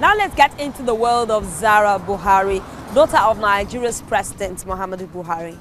Now let's get into the world of Zahra Buhari, daughter of Nigeria's President Muhammadu Buhari.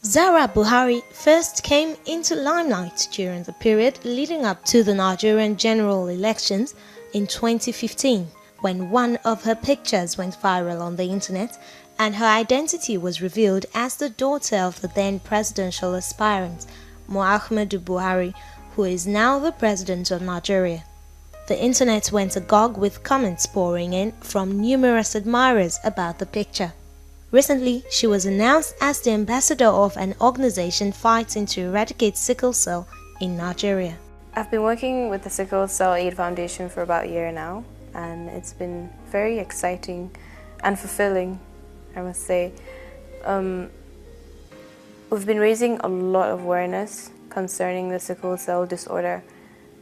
Zahra Buhari first came into limelight during the period leading up to the Nigerian general elections in 2015, when one of her pictures went viral on the internet and her identity was revealed as the daughter of the then presidential aspirant, Muhammadu Buhari, who is now the president of Nigeria. The internet went agog with comments pouring in from numerous admirers about the picture. Recently, she was announced as the ambassador of an organization fighting to eradicate sickle cell in Nigeria. I've been working with the Sickle Cell Aid Foundation for about a year now, and it's been very exciting and fulfilling, I must say. We've been raising a lot of awareness concerning the sickle cell disorder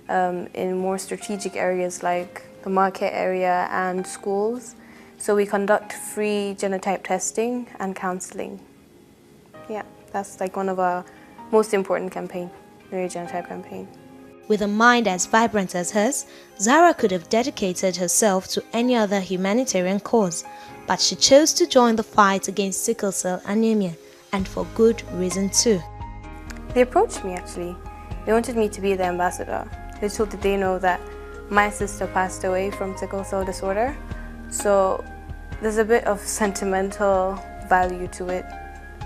in more strategic areas like the market area and schools. So we conduct free genotype testing and counseling. Yeah, that's like one of our most important campaigns, the genotype campaign. With a mind as vibrant as hers, Zahra could have dedicated herself to any other humanitarian cause, but she chose to join the fight against sickle cell anemia, and for good reason too. They approached me actually. They wanted me to be the ambassador. Little did they know that my sister passed away from sickle cell disorder. So there's a bit of sentimental value to it.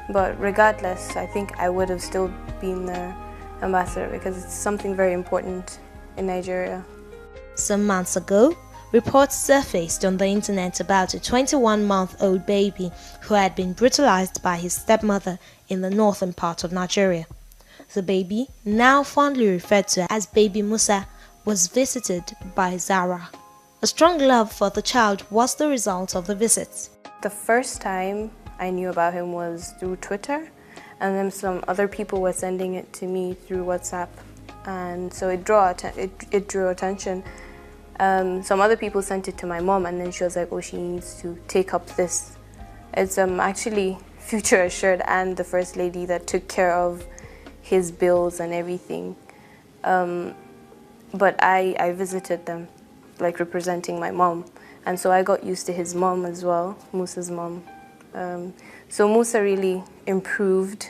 But regardless, I think I would have still been the ambassador because it's something very important in Nigeria. Some months ago, reports surfaced on the internet about a 21-month-old baby who had been brutalized by his stepmother in the northern part of Nigeria. The baby, now fondly referred to as Baby Musa, was visited by Zahra. A strong love for the child was the result of the visit. The first time I knew about him was through Twitter, and then some other people were sending it to me through WhatsApp, and so it drew attention. Some other people sent it to my mom, and then she was like, oh, she needs to take up this. It's actually Future Assured and the First Lady that took care of his bills and everything. But I visited them, like representing my mom. And so I got used to his mom as well, Musa's mom. So Musa really improved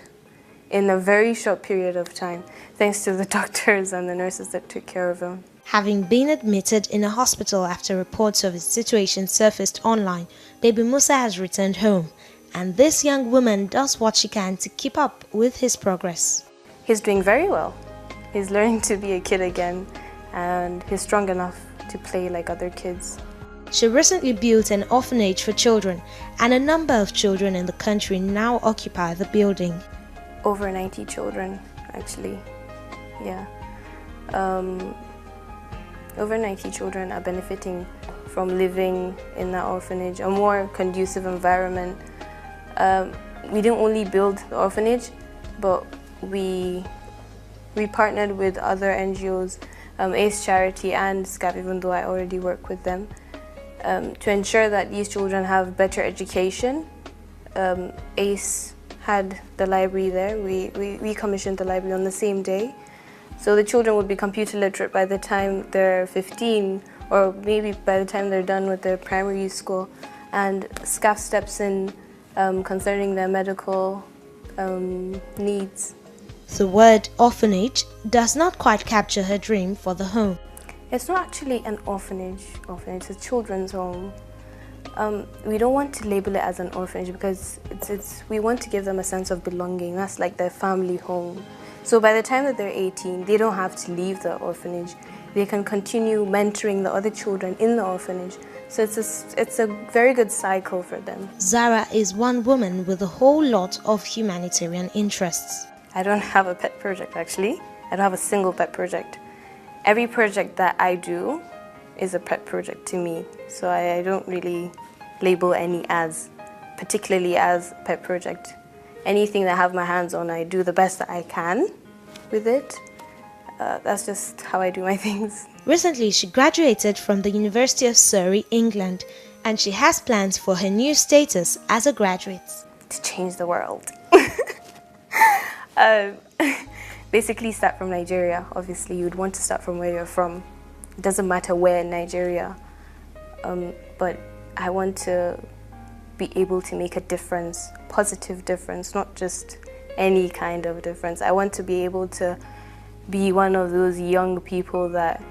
in a very short period of time, thanks to the doctors and the nurses that took care of him. Having been admitted in a hospital after reports of his situation surfaced online, Baby Musa has returned home, and this young woman does what she can to keep up with his progress. He's doing very well. He's learning to be a kid again, and he's strong enough to play like other kids. She recently built an orphanage for children, and a number of children in the country now occupy the building. Over 90 children, actually. Yeah. Over 90 children are benefiting from living in that orphanage, a more conducive environment. We didn't only build the orphanage, but we partnered with other NGOs, ACE Charity and SCAP, even though I already work with them, to ensure that these children have better education. ACE had the library there. We commissioned the library on the same day. So the children would be computer literate by the time they're 15, or maybe by the time they're done with their primary school. And SCAF steps in concerning their medical needs. The word orphanage does not quite capture her dream for the home. It's not actually an orphanage. It's a children's home. We don't want to label it as an orphanage because we want to give them a sense of belonging. That's like their family home. So by the time that they're 18, they don't have to leave the orphanage. They can continue mentoring the other children in the orphanage. So it's a very good cycle for them. Zahra is one woman with a whole lot of humanitarian interests. I don't have a pet project, actually. I don't have a single pet project. Every project that I do is a pet project to me. So I don't really label any particularly as a pet project. Anything that I have my hands on, I do the best that I can with it. That's just how I do my things. Recently, she graduated from the University of Surrey, England, and she has plans for her new status as a graduate. To change the world. basically start from Nigeria. Obviously, you'd want to start from where you're from. It doesn't matter where in Nigeria. But I want to be able to make a difference, positive difference, not just any kind of difference. I want to be able to be one of those young people that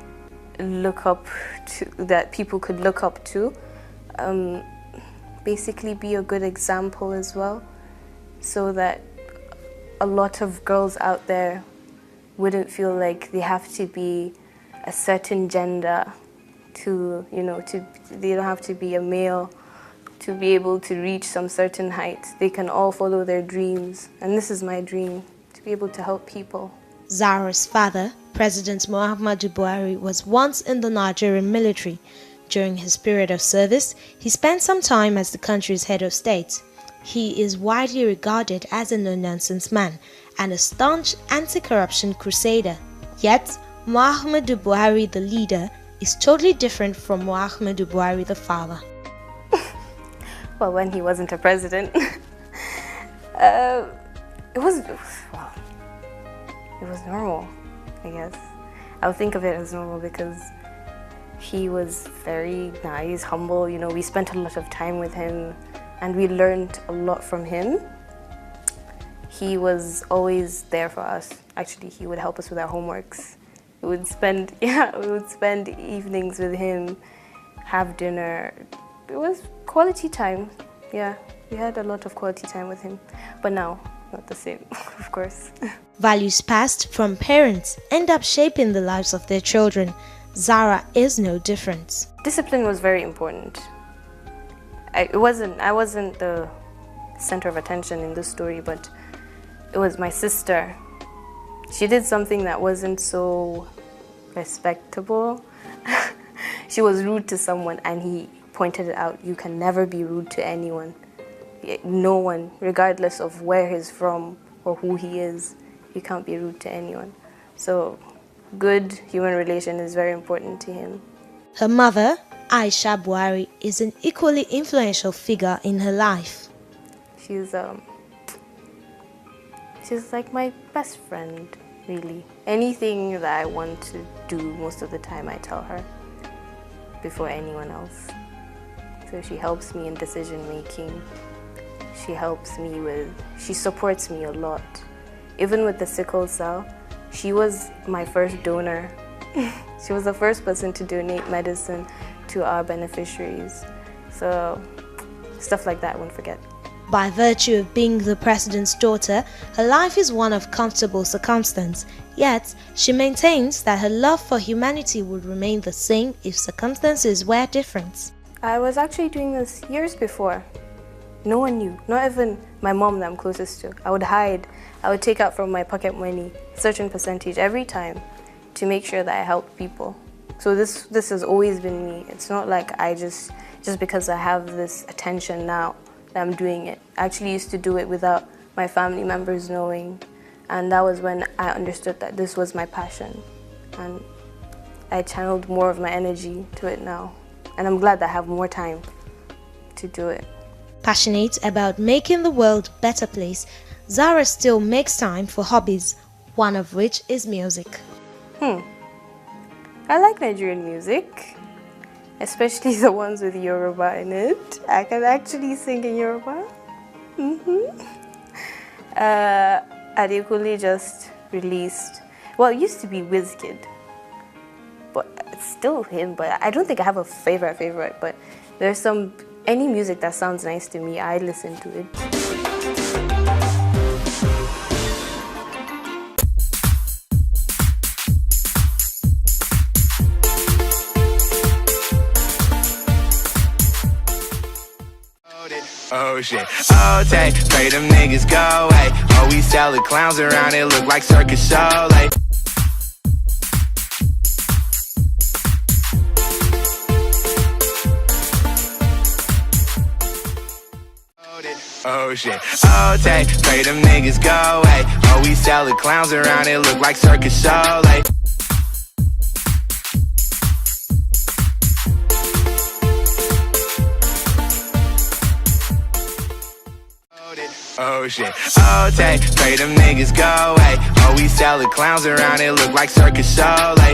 that people could look up to. Basically be a good example as well, so that a lot of girls out there wouldn't feel like they have to be a certain gender they don't have to be a male to be able to reach some certain height. They can all follow their dreams, and this is my dream, to be able to help people. Zahra's father, President Muhammadu Buhari, was once in the Nigerian military. During his period of service, he spent some time as the country's head of state. He is widely regarded as a no-nonsense man and a staunch anti-corruption crusader. Yet, Muhammadu Buhari, the leader, is totally different from Muhammadu Buhari, the father. Well, when he wasn't a president, it was normal, I guess. I would think of it as normal because he was very nice, humble. We spent a lot of time with him and we learned a lot from him. He was always there for us. Actually, he would help us with our homeworks. We would spend evenings with him, have dinner. It was quality time. Yeah, we had a lot of quality time with him. But now, not the same, of course. Values passed from parents end up shaping the lives of their children. Zahra is no different. Discipline was very important. I wasn't the center of attention in this story, but it was my sister. She did something that wasn't so respectable. She was rude to someone and he pointed it out. You can never be rude to anyone. No one, regardless of where he's from or who he is, you can't be rude to anyone. So good human relation is very important to him. Her mother, Aisha Buhari, is an equally influential figure in her life. She's like my best friend, really. Anything that I want to do, most of the time I tell her before anyone else. So she helps me in decision making. She supports me a lot. Even with the sickle cell, she was my first donor. She was the first person to donate medicine to our beneficiaries. So stuff like that I won't forget. By virtue of being the president's daughter, her life is one of comfortable circumstance. Yet, she maintains that her love for humanity would remain the same if circumstances were different. I was actually doing this years before. No one knew, not even my mom that I'm closest to. I would hide. I would take out from my pocket money a certain percentage every time to make sure that I helped people. So this has always been me. It's not like I just because I have this attention now that I'm doing it. I actually used to do it without my family members knowing, and that was when I understood that this was my passion, and I channeled more of my energy to it now, and I'm glad that I have more time to do it. Passionate about making the world a better place, Zahra still makes time for hobbies, one of which is music. I like Nigerian music, especially the ones with Yoruba in it. I can actually sing in Yoruba. Adekunle just released, well, it used to be Wizkid, but it's still him, but I don't think I have a favorite, but there's any music that sounds nice to me, I listen to it. Oh shit, oh take, pray them niggas go away. Oh, we sell the clowns around, it look like circus show, like. Oh shit, oh take, pray them niggas go away. Oh, we sell the clowns around, it look like circus show, like. Oh shit, oh take, pray them niggas go away. Oh, we sell the clowns around it, look like circus show. Like